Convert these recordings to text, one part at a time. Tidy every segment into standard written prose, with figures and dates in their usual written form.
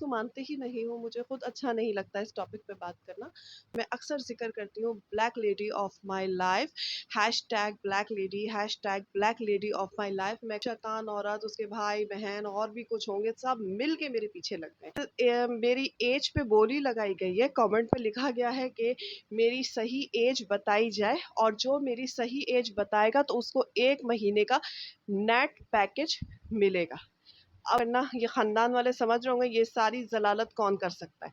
को मानते ही नहीं हूँ, मुझे खुद अच्छा नहीं लगता इस टॉपिक पे बात करना। मैं अक्सर ज़िक्र करती हूँ black lady of my life, hashtag black lady, hashtag black lady of my life. मैं शैतान औरत, उसके भाई बहन और भी कुछ होंगे, सब मिल के मेरे पीछे लग गए। मेरी एज पे बोली लगाई गई है, कमेंट पे लिखा गया है कि मेरी सही एज बताई जाए और जो मेरी सही एज बताएगा तो उसको 1 महीने का नेट पैकेज मिलेगा। अब ना ये ख़ानदान वाले समझ रहे होंगे ये सारी ज़लालत कौन कर सकता है।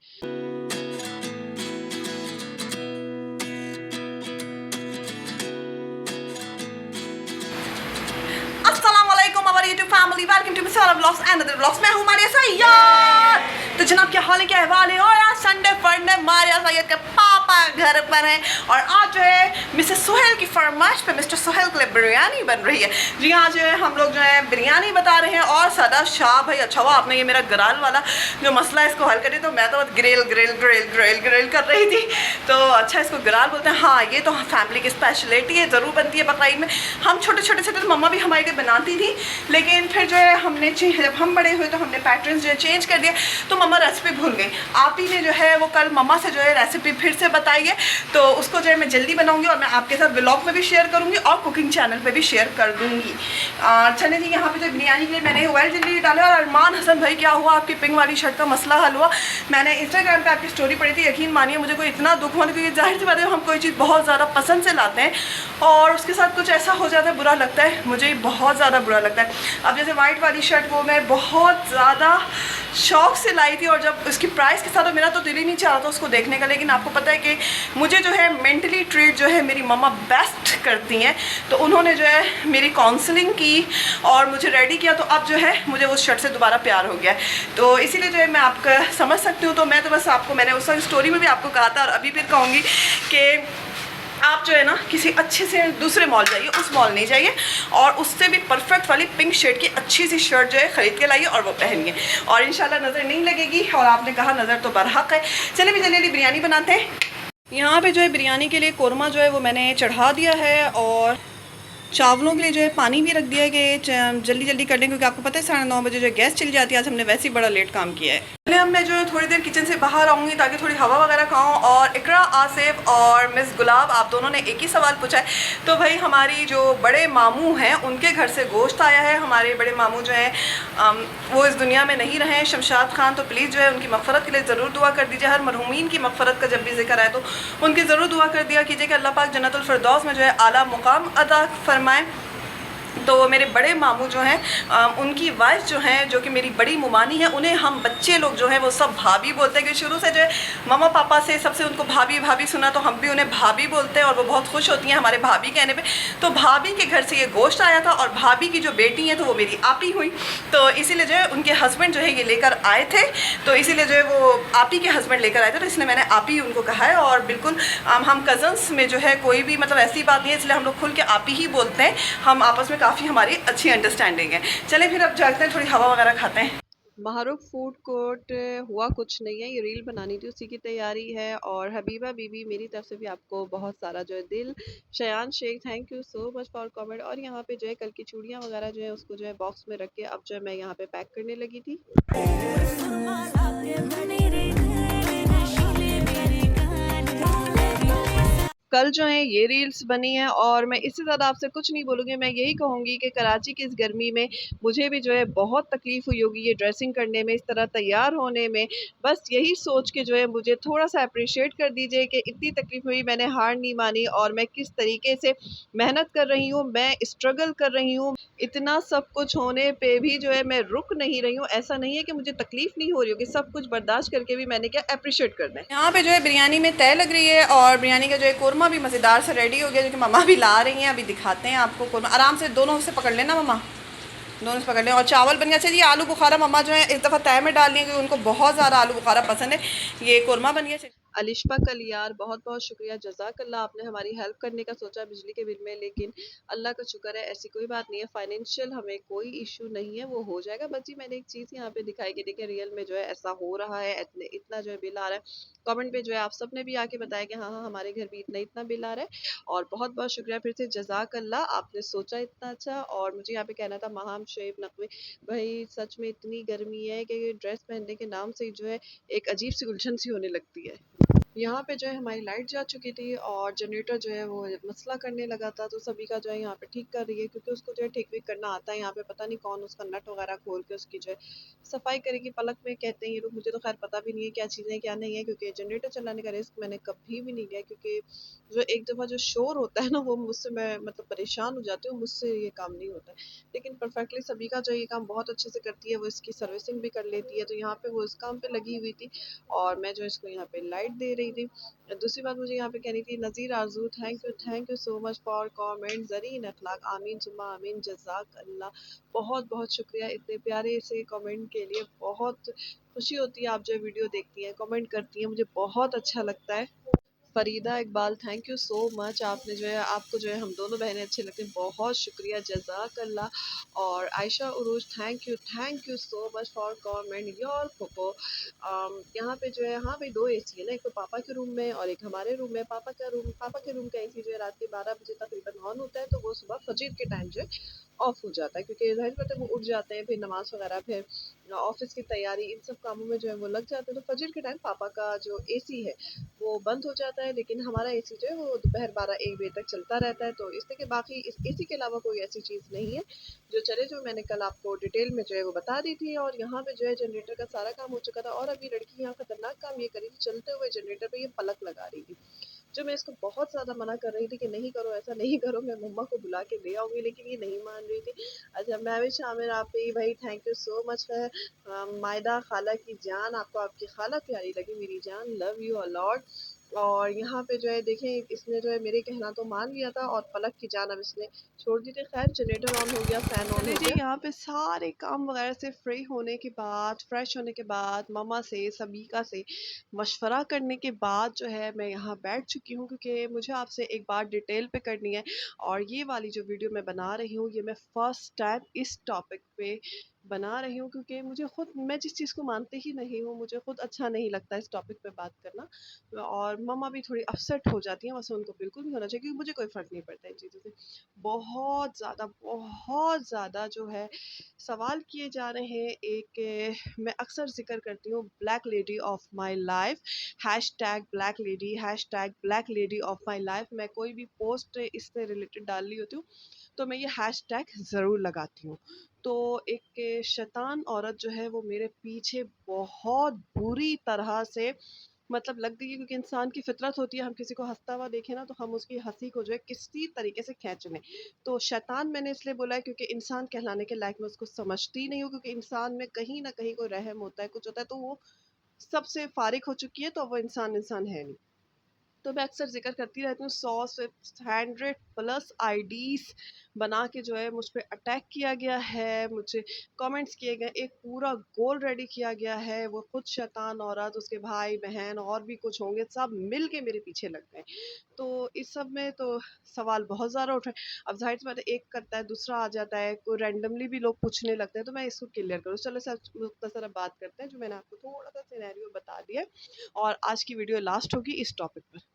अस्सलामुअलैकुम हमारी यूट्यूब फैमिली, वेलकम टू मिसाल व्लॉग्स एंड अदर व्लॉग्स। मैं हूं मारिया सैयद। तो जनाब क्या हाल है, क्या अहवाल है? और आज संडे फंडे मारिया सैयद के पापा घर पर हैं और आज जो है मिसेस सुहेल की फरमाइश पे मिस्टर सुहेल के लिए बिरयानी बन रही है। जी हाँ, जो है हम लोग जो है बिरयानी बता रहे हैं। और सदा शाह भाई अच्छा हुआ आपने ये मेरा गराल वाला जो मसला है इसको हल करी, तो मैं तो grill grill grill grill grill कर रही थी। तो अच्छा इसको गराल बोलते हैं। हाँ ये तो फैमिली की स्पेशलिटी है, ज़रूर बनती है बकरीद में। हम छोटे छोटे से तो मम्मा भी हमारे लिए बनाती थी, लेकिन फिर जो है हमने जब हम बड़े हुए तो हमने पैटर्न्स जो है चेंज कर दिया, तो मम्मा रेसिपी भूल गई। आप ही ने जो है वो कल मम्मा से जो है रेसिपी फिर से बताई है, तो उसको जो है मैं जल्दी बनाऊंगी और मैं आपके साथ व्लॉग में भी शेयर करूंगी और कुकिंग चैनल पे भी शेयर कर दूंगी। चलिए जी, यहाँ पे जो बिरयानी के लिए मैंने ऑयल जल्दी डाला। और अरमान हसन भाई क्या हुआ, आपकी पिंक वाली शर्ट का मसला हल हुआ? मैंने इंस्टाग्राम पे आपकी स्टोरी पढ़ी थी, यकीन मानिए मुझे कोई इतना दुख हुआ, क्योंकि जाहिर सी बात है हम कोई चीज़ बहुत ज़्यादा पसंद से लाते हैं और उसके साथ कुछ ऐसा हो जाता है, बुरा लगता है, मुझे बहुत ज़्यादा बुरा लगता है। अब जैसे वाइट वाली शर्ट वो मैं बहुत ज़्यादा शौक से लाई थी और जब उसकी प्राइस के साथ तो मेरा तो दिल ही नहीं चाह रहा था उसको देखने का। लेकिन आपको पता है कि मुझे जो है मेंटली ट्रीट जो है मेरी मम्मा बेस्ट करती हैं, तो उन्होंने जो है मेरी काउंसलिंग की और मुझे रेडी किया, तो अब जो है मुझे उस शर्ट से दोबारा प्यार हो गया है। तो इसीलिए जो है मैं आपका समझ सकती हूँ। तो मैं तो बस आपको, मैंने उस स्टोरी में भी आपको कहा था और अभी फिर कहूँगी कि आप जो है ना किसी अच्छे से दूसरे मॉल जाइए, उस मॉल नहीं जाइए, और उससे भी परफेक्ट वाली पिंक शेड की अच्छी सी शर्ट जो है ख़रीद के लाइए और वो पहनिए और इंशाल्लाह नज़र नहीं लगेगी। और आपने कहा नज़र तो बरहक है। चलिए भी जल्दी बिरयानी बनाते हैं। यहाँ पे जो है बिरयानी के लिए कोरमा जो है वो मैंने चढ़ा दिया है और चावलों के लिए जो है पानी भी रख दिया है कि जल्दी जल्दी कर लें, क्योंकि आपको पता है 9:30 बजे जो है गैस चली जाती है। आज हमने वैसे ही बड़ा लेट काम किया है। पहले अब मैं जो है थोड़ी देर किचन से बाहर आऊँगी ताकि थोड़ी हवा वगैरह खाऊँ। और इकरा, आसिफ और मिस गुलाब आप दोनों ने एक ही सवाल पूछा है। तो भाई हमारी जो बड़े मामू हैं उनके घर से गोश्त आया है। हमारे बड़े मामू जो हैं वो इस दुनिया में नहीं रहे, शमशाद खान, तो प्लीज़ जो है उनकी मग़फ़रत के लिए ज़रूर दुआ कर दीजिए। हर मरहूमीन की मग़फ़रत का जब भी जिक्र आए तो उनकी ज़रूर दुआ कर दिया कीजिए कि अल्लाह पाक जन्नतुल फ़िरदौस में जो है आला मुकाम अता फरमाएँ। तो मेरे बड़े मामू जो हैं उनकी वाइफ जो हैं, जो कि मेरी बड़ी मुमानी है, उन्हें हम बच्चे लोग जो हैं वो सब भाभी बोलते हैं, कि शुरू से जो है मम्मा पापा से सबसे उनको भाभी भाभी सुना, तो हम भी उन्हें भाभी बोलते हैं और वो बहुत खुश होती हैं हमारे भाभी कहने पे। तो भाभी के घर से ये गोश्त आया था और भाभी की जो बेटी है तो वो मेरी आपी हुई, तो इसीलिए जो है उनके हस्बैंड जो है ये लेकर आए थे, तो इसीलिए जो है वो आपी के हस्बैंड लेकर आए थे, तो इसलिए मैंने आपी उनको कहा है। और बिल्कुल हम कज़न्स में जो है कोई भी मतलब ऐसी बात नहीं है, इसलिए हम लोग खुल के आपी ही बोलते हैं। हम आपस में काफ़ी हमारी अच्छी अंडरस्टैंडिंग है। चलें फिर अब जाते हैं, थोड़ी हवा वगैरह खाते हैं। मारूफ फूड कोर्ट हुआ कुछ नहीं है, ये रील बनानी थी उसी की तैयारी है। और हबीबा बीबी मेरी तरफ से भी आपको बहुत सारा जो है दिल। Shayan Shaikh thank you so much for comment. और यहाँ पे जो है कल की चूड़ियाँ वगैरह जो है उसको जो है बॉक्स में रख के अब जो है मैं यहाँ पे पैक करने लगी थी। कल जो है ये रील्स बनी है और मैं इससे ज़्यादा आपसे कुछ नहीं बोलूँगी। मैं यही कहूँगी कि कराची की इस गर्मी में मुझे भी जो है बहुत तकलीफ़ हुई होगी ये ड्रेसिंग करने में, इस तरह तैयार होने में। बस यही सोच के जो है मुझे थोड़ा-सा अप्रिशिएट कर दीजिए कि इतनी तकलीफ़ हुई, मैंने हार नहीं मानी और मैं किस तरीके से मेहनत कर रही हूँ, मैं स्ट्रगल कर रही हूँ। इतना सब कुछ होने पे भी जो है मैं रुक नहीं रही हूँ। ऐसा नहीं है कि मुझे तकलीफ़ नहीं हो रही होगी, सब कुछ बर्दाश्त करके भी मैंने क्या अप्रिशिएट करना है। यहाँ पे जो है बिरयानी में तय लग रही है और बिरयानी का जो है कोरमा भी मज़ेदार से रेडी हो गया, जो कि मम्मा भी ला रही हैं। अभी दिखाते हैं आपको कोरमा। आराम से दोनों से पकड़ लेना मम्मा, दोनों से पकड़ लें। और चावल बन गया। चलिए आलू बुखारा मम्मा जो है इस दफ़ा तय में डाल लिए, क्योंकि उनको बहुत ज़्यादा आलू बुखारा पसंद है। ये कोरमा बन गया। अलिशा कलियार, बहुत-बहुत शुक्रिया, जज़ाकल्लाह। आपने हमारी हेल्प करने का सोचा बिजली के बिल में, लेकिन अल्लाह का शुक्र है ऐसी कोई बात नहीं है, फाइनेंशियल हमें कोई इश्यू नहीं है, वो हो जाएगा। बस जी मैंने एक चीज़ यहाँ पे दिखाई कि देखिए रियल में जो है ऐसा हो रहा है, इतना जो है बिल आ रहा है। कमेंट पे जो है आप सब ने भी आके बताया कि हाँ, हाँ, हमारे घर भी इतना बिल आ रहा है, और बहुत-बहुत शुक्रिया फिर से, जज़ाकल्लाह। आपने सोचा इतना अच्छा। और मुझे यहाँ पे कहना था महाम शेब नकवी, भई सच में इतनी गर्मी है कि ड्रेस पहनने के नाम से ही जो है एक अजीब-सी उलझन सी होने लगती है। यहाँ पे जो है हमारी लाइट जा चुकी थी और जनरेटर जो है वो मसला करने लगा था, तो सभी का जो है यहाँ पे ठीक कर रही है, क्योंकि उसको जो है ठीक भी करना आता है। यहाँ पे पता नहीं कौन उसका नट वगैरह खोल के उसकी जो है सफाई करेगी पलक में, कहते हैं ये लोग। मुझे तो खैर पता भी नहीं है क्या चीज़ें क्या नहीं है, क्योंकि जनरेटर चलाने का रिस्क मैंने कभी भी नहीं लिया, क्योंकि जो एक दफ़ा जो शोर होता है ना, वो मुझसे मैं मतलब परेशान हो जाती हूँ, मुझसे ये काम नहीं होता है। लेकिन परफेक्टली सभी का जो ये काम बहुत अच्छे से करती है, वो इसकी सर्विसिंग भी कर लेती है, तो यहाँ पे वो इस काम पे लगी हुई थी और मैं जो इसको यहाँ पे लाइट दे रही थी। दूसरी बात मुझे यहाँ पे कहनी थी, नज़ीर आरजू, thank you so much for comment. Zareen अखलाक, आमीन सुम्मा आमीन, जज़ाक अल्लाह। बहुत बहुत शुक्रिया इतने प्यारे से कमेंट के लिए। बहुत खुशी होती है आप जो वीडियो देखती हैं, कमेंट करती हैं, मुझे बहुत अच्छा लगता है। Farida Iqbal, thank you so much. आपने जो है, आपको जो है हम दोनों बहनें अच्छी लगती हैं, बहुत शुक्रिया, जज़ाकल्लाह। और Ayesha Urooj, thank you so much for comment your पोपो। यहाँ पे जो है, हाँ भाई, 2 एसी है ना, एक तो पापा के रूम में और एक हमारे रूम में। पापा के रूम का एसी जो है रात के 12 बजे तकरीबन ऑन होता है, तो वो सुबह फजर के टाइम जो है ऑफ हो जाता है, क्योंकि ज़ाहिर बात है वो उठ जाते हैं, फिर नमाज वगैरह, फिर ऑफिस की तैयारी, इन सब कामों में जो है वो लग जाते हैं। तो फजर के टाइम पापा का जो एसी है वो बंद हो जाता है, लेकिन हमारा एसी जो है वो दोपहर 12-1 बजे तक चलता रहता है। तो इसलिए कि बाकी इस एसी के अलावा कोई ऐसी चीज़ नहीं है जो चले, जो मैंने कल आपको डिटेल में जो है वो बता दी थी। और यहाँ पे जो है जनरेटर का सारा काम हो चुका था, और अभी लड़की यहाँ खतरनाक काम ये करी थी, चलते हुए जनरेटर पे ये पलक लगा रही थी, जो मैं इसको बहुत ज़्यादा मना कर रही थी कि नहीं करो, ऐसा नहीं करो, मैं मम्मा को बुला के ले आऊँगी, लेकिन ये नहीं मान रही थी। अच्छा, मैं भी शामिल आप ही भाई, थैंक यू सो मच है। मायदा खाला की जान, आपको आपकी खाला प्यारी लगी मेरी जान, लव यू अ लॉट। और यहाँ पे जो है देखें, इसने जो है मेरे कहना तो मान लिया था, और पलक की जान अब इसने छोड़ दी थी। खैर जनरेटर ऑन हो गया, फ़ैन ऑन चलिए हो जी, गया। यहाँ पे सारे काम वगैरह से फ्री होने के बाद, फ्रेश होने के बाद, मम्मा से, सबीका से मशवरा करने के बाद जो है मैं यहाँ बैठ चुकी हूँ, क्योंकि मुझे आपसे एक बात डिटेल पे करनी है। और ये वाली जो वीडियो मैं बना रही हूँ, ये मैं फर्स्ट टाइम इस टॉपिक पे बना रही हूँ, क्योंकि मुझे खुद, मैं जिस चीज़ को मानती ही नहीं हूँ, मुझे खुद अच्छा नहीं लगता इस टॉपिक पे बात करना। और मम्मा भी थोड़ी अपसेट हो जाती हैं, वैसे उनको बिल्कुल नहीं होना चाहिए, क्योंकि मुझे कोई फ़र्क नहीं पड़ता इन चीज़ों से। बहुत ज़्यादा जो है सवाल किए जा रहे हैं। मैं अक्सर ज़िक्र करती हूँ, black lady of my life, hashtag black lady of my life. मैं कोई भी पोस्ट इससे रिलेटेड डाल रही होती हूँ, तो मैं ये हैशटैग ज़रूर लगाती हूँ। तो एक शैतान औरत जो है वो मेरे पीछे बहुत बुरी तरह से मतलब लग गई है, क्योंकि इंसान की फितरत होती है, हम किसी को हँसता हुआ देखें ना, तो हम उसकी हँसी को जो है किसी तरीके से खींच लें। तो शैतान मैंने इसलिए बोला है, क्योंकि इंसान कहलाने के लायक मैं उसको समझती ही नहीं हूँ, क्योंकि इंसान में कहीं न कहीं कोई रहम होता है, कुछ होता है, तो वो सबसे फ़ारिग हो चुकी है, तो वो इंसान है नहीं। तो मैं अक्सर ज़िक्र करती रहती हूँ, 100 से 100 प्लस आईडीज़ बना के जो है मुझ पे अटैक किया गया है, मुझे कमेंट्स किए गए, एक पूरा गोल रेडी किया गया है। वो खुद शैतान औरत, उसके भाई-बहन और भी कुछ होंगे, सब मिल के मेरे पीछे लग गए। तो इस सब में तो सवाल बहुत ज़्यादा उठ रहे हैं। अब ज़ाहिर-सी बात है, एक करता है, दूसरा आ जाता है, कोई रैंडमली भी लोग पूछने लगते हैं, तो मैं इसको क्लियर करूँ। चलो सच मुख्तसर अब बात करते हैं, जो मैंने आपको थोड़ा-सा सिनेरियो बता दिया है, और आज की वीडियो लास्ट होगी इस टॉपिक पर।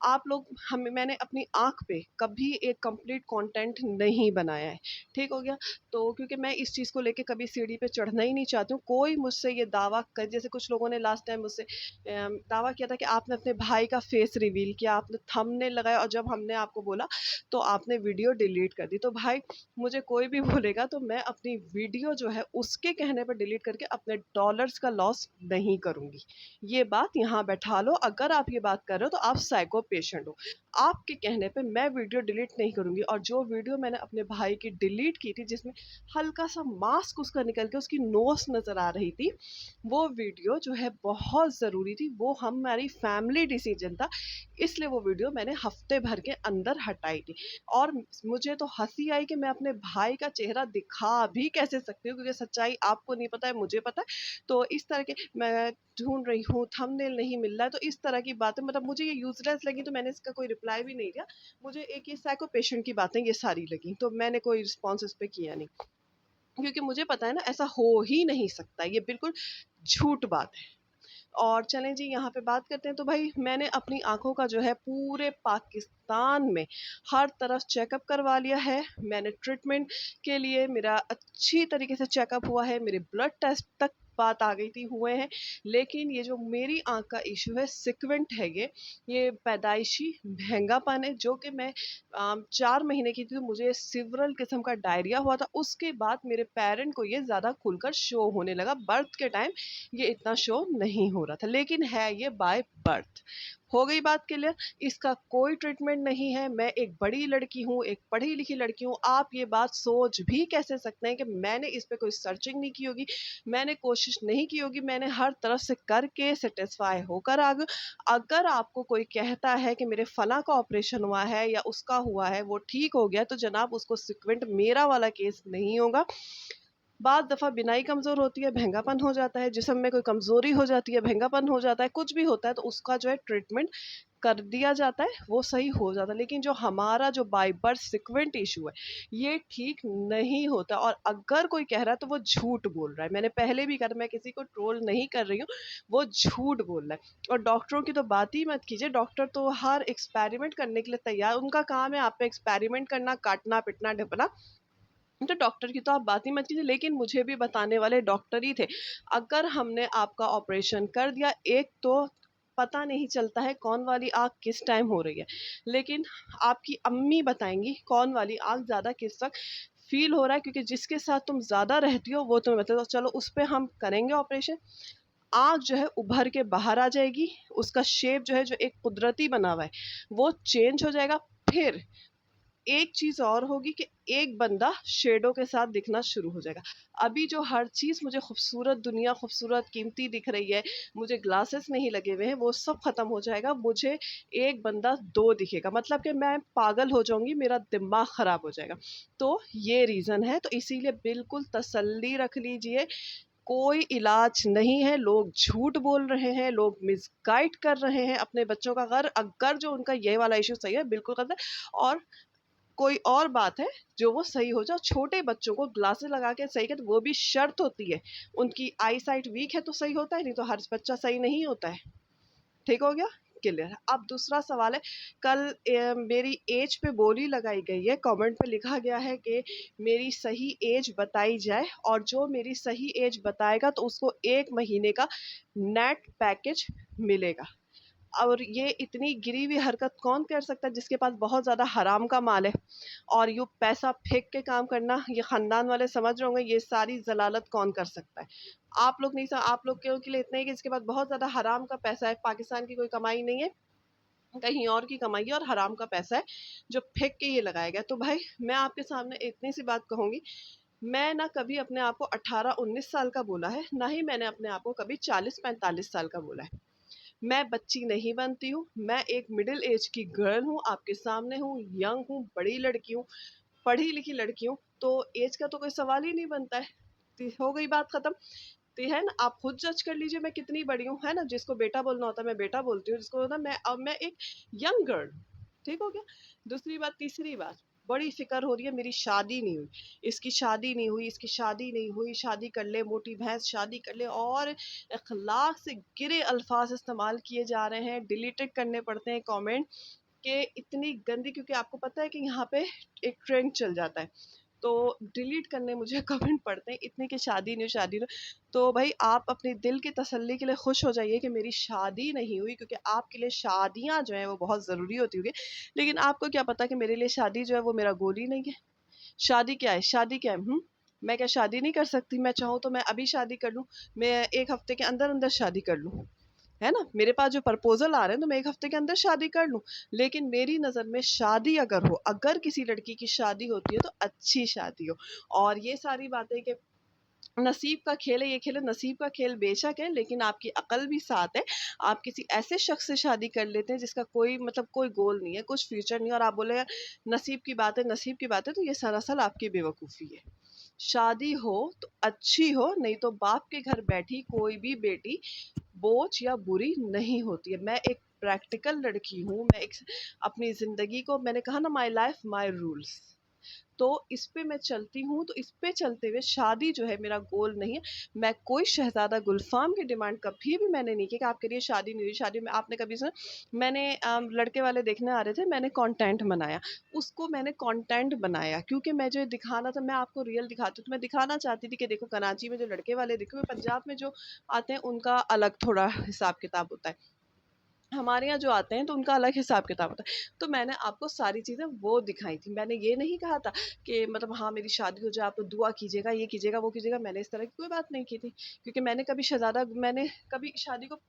आप लोग, हमें, मैंने अपनी आँख पे कभी एक कंप्लीट कंटेंट नहीं बनाया है, ठीक हो गया? तो क्योंकि मैं इस चीज़ को लेके कभी सीढ़ी पे चढ़ना ही नहीं चाहती हूँ। कोई मुझसे ये दावा कर, जैसे कुछ लोगों ने लास्ट टाइम मुझसे दावा किया था कि आपने अपने भाई का फेस रिवील किया, आपने थंबनेल लगाया, और जब हमने आपको बोला तो आपने वीडियो डिलीट कर दी। तो भाई, मुझे कोई भी बोलेगा तो मैं अपनी वीडियो जो है उसके कहने पर डिलीट करके अपने डॉलर्स का लॉस नहीं करूँगी। ये बात यहाँ बैठा लो, अगर आप ये बात कर रहे हो तो आप साइको पेशेंट हो। आपके कहने पे मैं वीडियो डिलीट नहीं करूँगी। और जो वीडियो मैंने अपने भाई की डिलीट की थी जिसमें हल्का-सा मास्क उसका निकल के उसकी नोज़ नज़र आ रही थी, वो वीडियो जो है बहुत ज़रूरी थी, वो हमारी फैमिली डिसीजन था, इसलिए वो वीडियो मैंने हफ्ते भर के अंदर हटाई थी। और मुझे तो हंसी आई कि मैं अपने भाई का चेहरा दिखा भी कैसे सकती हूँ, क्योंकि सच्चाई आपको नहीं पता है, मुझे पता है। तो इस तरह के मैं ढूंढ रही हूँ, थंबनेल नहीं मिल रहा है, तो इस तरह की बातें मतलब मुझे ये यूजलेस लगी, तो मैंने इसका कोई रिप्लाई भी नहीं दिया। मुझे एक ये साइको पेशेंट की बातें ये सारी लगी, तो मैंने कोई रिस्पॉन्स इस पे किया नहीं, क्योंकि मुझे पता है ना ऐसा हो ही नहीं सकता, ये बिल्कुल झूठ बात है। और चलें जी, यहाँ पे बात करते हैं। तो भाई मैंने अपनी आँखों का जो है पूरे पाकिस्तान में हर तरफ चेकअप करवा लिया है। मैंने ट्रीटमेंट के लिए मेरा अच्छी तरीके से चेकअप हुआ है, मेरे ब्लड टेस्ट तक बात आ गई थी, हुए हैं। लेकिन ये जो मेरी आँख का इश्यू है, सिक्वेंट है ये पैदाइशी महंगापन है, जो कि मैं 4 महीने की थी तो मुझे सिवरल किस्म का डायरिया हुआ था। उसके बाद मेरे पेरेंट को ये ज़्यादा खुलकर शो होने लगा। बर्थ के टाइम ये इतना शो नहीं हो रहा था, लेकिन है ये बाय बर्थ। हो गई बात क्लियर। इसका कोई ट्रीटमेंट नहीं है। मैं एक बड़ी लड़की हूँ, एक पढ़ी लिखी लड़की हूँ। आप ये बात सोच भी कैसे सकते हैं कि मैंने इस पे कोई सर्चिंग नहीं की होगी, मैंने कोशिश नहीं की होगी, मैंने हर तरफ से करके सेटिस्फाई होकर आ गई। अगर आपको कोई कहता है कि मेरे फला का ऑपरेशन हुआ है या उसका हुआ है, वो ठीक हो गया, तो जनाब उसको सिक्वेंट मेरा वाला केस नहीं होगा। बाद दफ़ा बिनाई कमज़ोर होती है, महंगापन हो जाता है, जिस्म में कोई कमज़ोरी हो जाती है, महंगापन हो जाता है, कुछ भी होता है, तो उसका जो है ट्रीटमेंट कर दिया जाता है, वो सही हो जाता है। लेकिन जो हमारा जो बाय बर्थ सिक्वेंट इशू है, ये ठीक नहीं होता। और अगर कोई कह रहा है तो वो झूठ बोल रहा है। मैंने पहले भी कहा था, मैं किसी को ट्रोल नहीं कर रही हूँ, वो झूठ बोल रहा है। और डॉक्टरों की तो बात ही मत कीजिए, डॉक्टर तो हर एक्सपेरिमेंट करने के लिए तैयार, उनका काम है आप पे एक्सपेरिमेंट करना, काटना, पिटना, ढिपना। तो डॉक्टर की तो आप बात ही मत कीजिए, लेकिन मुझे भी बताने वाले डॉक्टर ही थे। अगर हमने आपका ऑपरेशन कर दिया, एक तो पता नहीं चलता है कौन वाली आँख किस टाइम हो रही है, लेकिन आपकी अम्मी बताएँगी कौन वाली आँख ज़्यादा किस वक़्त फ़ील हो रहा है, क्योंकि जिसके साथ तुम ज़्यादा रहती हो वो तुम्हें बताता है। तो चलो उस पे हम करेंगे ऑपरेशन। आँख जो है उभर के बाहर आ जाएगी, उसका शेप जो है जो एक कुदरती बना हुआ है, वो चेंज हो जाएगा। फिर एक चीज़ और होगी कि एक बंदा शेडो के साथ दिखना शुरू हो जाएगा। अभी जो हर चीज़ मुझे खूबसूरत दुनिया, खूबसूरत कीमती दिख रही है, मुझे ग्लासेस नहीं लगे हुए हैं, वो सब ख़त्म हो जाएगा। मुझे एक बंदा 2 दिखेगा, मतलब कि मैं पागल हो जाऊँगी, मेरा दिमाग ख़राब हो जाएगा। तो ये रीज़न है, तो इसीलिए बिल्कुल तसल्ली रख लीजिए, कोई इलाज नहीं है। लोग झूठ बोल रहे हैं, लोग मिसगाइड कर रहे हैं अपने बच्चों का। अगर जो उनका ये वाला इश्यू सही है, बिल्कुल गलत है। और कोई और बात है जो वो सही हो जाए। छोटे बच्चों को ग्लासेस लगा के सही कर, वो भी शर्त होती है, उनकी आई साइट वीक है तो सही होता है, नहीं तो हर बच्चा सही नहीं होता है। ठीक हो गया, क्लियर। अब दूसरा सवाल है, कल मेरी एज पे बोली लगाई गई है, कमेंट पे लिखा गया है कि मेरी सही एज बताई जाए, और जो मेरी सही एज बताएगा तो उसको 1 महीने का नेट पैकेज मिलेगा। और ये इतनी गिरी हुई हरकत कौन कर सकता है जिसके पास बहुत ज़्यादा हराम का माल है। और यूँ पैसा फेंक के काम करना, ये ख़ानदान वाले समझ रहे होंगे, ये सारी ज़लालत कौन कर सकता है। आप लोग नहीं, आप लोग के लिए इतना ही कि इसके पास बहुत ज़्यादा हराम का पैसा है, पाकिस्तान की कोई कमाई नहीं है, कहीं और की कमाई है और हराम का पैसा है जो फेंक के ये लगाया गया। तो भाई मैं आपके सामने इतनी सी बात कहूँगी, मैं ना कभी अपने आप को 18-19 साल का बोला है, ना ही मैंने अपने आप को कभी 40-45 साल का बोला है। मैं बच्ची नहीं बनती हूँ, मैं एक मिडिल एज की गर्ल हूँ, आपके सामने हूँ, यंग हूँ, बड़ी लड़की हूँ, पढ़ी लिखी लड़की हूँ, तो एज का तो कोई सवाल ही नहीं बनता है। तो हो गई बात खत्म। तो है ना, आप खुद जज कर लीजिए मैं कितनी बड़ी हूँ, है ना। जिसको बेटा बोलना होता है मैं बेटा बोलती हूँ, जिसको होता है मैं एक यंग गर्ल। ठीक हो गया। दूसरी बात, तीसरी बात, बड़ी फिक्र हो रही है, मेरी शादी नहीं हुई, इसकी शादी नहीं हुई, इसकी शादी नहीं हुई, शादी कर ले मोटी भैंस, शादी कर ले। और अखलाक से गिरे अल्फाज इस्तेमाल किए जा रहे हैं, डिलीटेड करने पड़ते हैं कमेंट के, इतनी गंदी, क्योंकि आपको पता है कि यहाँ पे एक ट्रेंड चल जाता है, तो डिलीट करने मुझे कमेंट पड़ते हैं इतने कि शादी नहीं, शादी नहीं। तो भाई आप अपने दिल की तसल्ली के लिए खुश हो जाइए कि मेरी शादी नहीं हुई, क्योंकि आपके लिए शादियाँ जो हैं वो बहुत ज़रूरी होती होगी। लेकिन आपको क्या पता कि मेरे लिए शादी जो है वो मेरा गोल ही नहीं है। शादी क्या है, शादी क्या है? मैं क्या शादी नहीं कर सकती? मैं चाहूँ तो मैं अभी शादी कर लूँ, मैं 1 हफ्ते के अंदर अंदर शादी कर लूँ। है ना? मेरे पास जो प्रपोज़ल आ रहे हैं तो मैं 1 हफ़्ते के अंदर शादी कर लूँ। लेकिन मेरी नज़र में शादी अगर हो, अगर किसी लड़की की शादी होती है तो अच्छी शादी हो। और ये सारी बातें कि नसीब का खेल है, ये खेल है, नसीब का खेल बेशक है, लेकिन आपकी अकल भी साथ है। आप किसी ऐसे शख्स से शादी कर लेते हैं जिसका कोई मतलब कोई गोल नहीं है, कुछ फ्यूचर नहीं है, और आप बोले यार नसीब की बात है, नसीब की बात है, तो ये सरासर आपकी बेवकूफ़ी है। शादी हो तो अच्छी हो, नहीं तो बाप के घर बैठी कोई भी बेटी बोझ या बुरी नहीं होती है। मैं एक प्रैक्टिकल लड़की हूँ, मैं एक अपनी ज़िंदगी को, मैंने कहा ना, माय लाइफ माय रूल्स, तो इस पे मैं चलती हूँ, तो इस पे चलते हुए शादी जो है मेरा गोल नहीं है। मैं कोई शहज़ादा गुलफ़ाम की डिमांड कभी भी मैंने नहीं की कि आप करिए शादी नहीं हुई, शादी में आपने कभी सुना? मैंने लड़के वाले देखने आ रहे थे, मैंने कंटेंट बनाया, उसको मैंने कंटेंट बनाया क्योंकि मैं जो दिखाना था, मैं आपको रियल दिखाती हूँ, तो मैं दिखाना चाहती थी कि देखो कराची में जो लड़के वाले दिखे हुए, पंजाब में जो आते हैं उनका अलग थोड़ा हिसाब-किताब होता है। हमारे यहाँ जो आते हैं तो उनका अलग हिसाब-किताब होता है। तो मैंने आपको सारी चीज़ें वो दिखाई थी। मैंने ये नहीं कहा था कि मतलब हाँ, मेरी शादी हो जाए, आप दुआ कीजिएगा, ये कीजिएगा, वो कीजिएगा। मैंने इस तरह की कोई बात नहीं की थी, क्योंकि मैंने कभी शादी को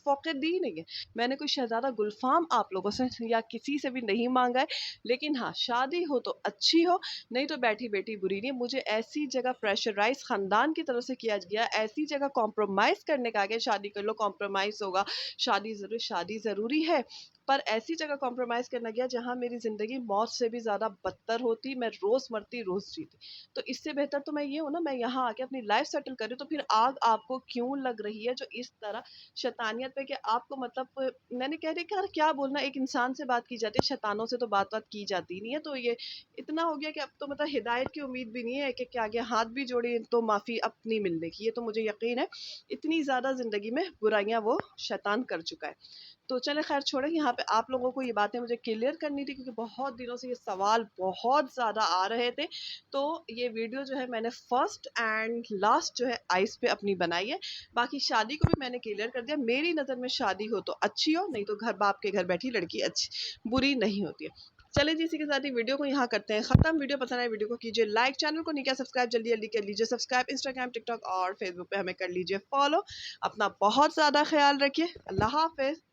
फ़ौक़ियत दी ही नहीं है। मैंने कोई शहज़ादा गुलफ़ाम आप लोगों से या किसी से भी नहीं माँगा है। लेकिन हाँ, शादी हो तो अच्छी हो, नहीं तो बैठी-बैठी बुरी नहीं है। मुझे ऐसी जगह प्रेशराइज़ ख़ानदान की तरफ से किया गया, ऐसी जगह कॉम्प्रोमाइज़ करने कहा गया, शादी कर लो, कॉम्प्रोमाइज़ होगा, शादी ज़रूरी है, पर ऐसी जगह कॉम्प्रोमाइज़ करना गया जहाँ मेरी ज़िंदगी मौत से भी ज़्यादा बदतर होती, मैं रोज़ मरती, रोज़ जीती। तो इससे बेहतर तो मैं ये हूँ ना, मैं यहाँ आके अपनी लाइफ़ सेटल कर रही हूँ, तो फिर आग आपको क्यों लग रही है जो इस तरह शैतानियत पे, कि आपको मतलब मैंने कह रही कि यार क्या बोलना, एक इंसान से बात की जाती है, शैतानों से तो बात की जाती नहीं है। तो ये इतना हो गया कि अब तो मतलब हिदायत की उम्मीद भी नहीं है, कि आगे हाथ भी जोड़े तो माफ़ी अपनी मिलने की, ये तो मुझे यकीन है। इतनी ज़्यादा ज़िंदगी में बुराइयां वो शैतान कर चुका है। तो चले खैर छोड़े, यहाँ पे आप लोगों को ये बातें मुझे क्लियर करनी थी, क्योंकि बहुत दिनों से ये सवाल बहुत ज़्यादा आ रहे थे। तो ये वीडियो जो है मैंने फर्स्ट एंड लास्ट जो है आइस पे अपनी बनाई है। बाकी शादी को भी मैंने क्लियर कर दिया, मेरी नज़र में शादी हो तो अच्छी हो, नहीं तो घर बाप के घर बैठी लड़की अच्छी बुरी नहीं होती है। चले जी, इसी के साथ ही वीडियो को यहाँ करते हैं ख़त्म। वीडियो पसंद आए वीडियो को कीजिए लाइक, चैनल को नहीं किया सब्सक्राइब, जल्दी जल्दी कर लीजिए सब्सक्राइब। इंस्टाग्राम, टिकटॉक और फेसबुक पे हमें कर लीजिए फॉलो। अपना बहुत ज़्यादा ख्याल रखिए। अल्लाह हाफ़िज़।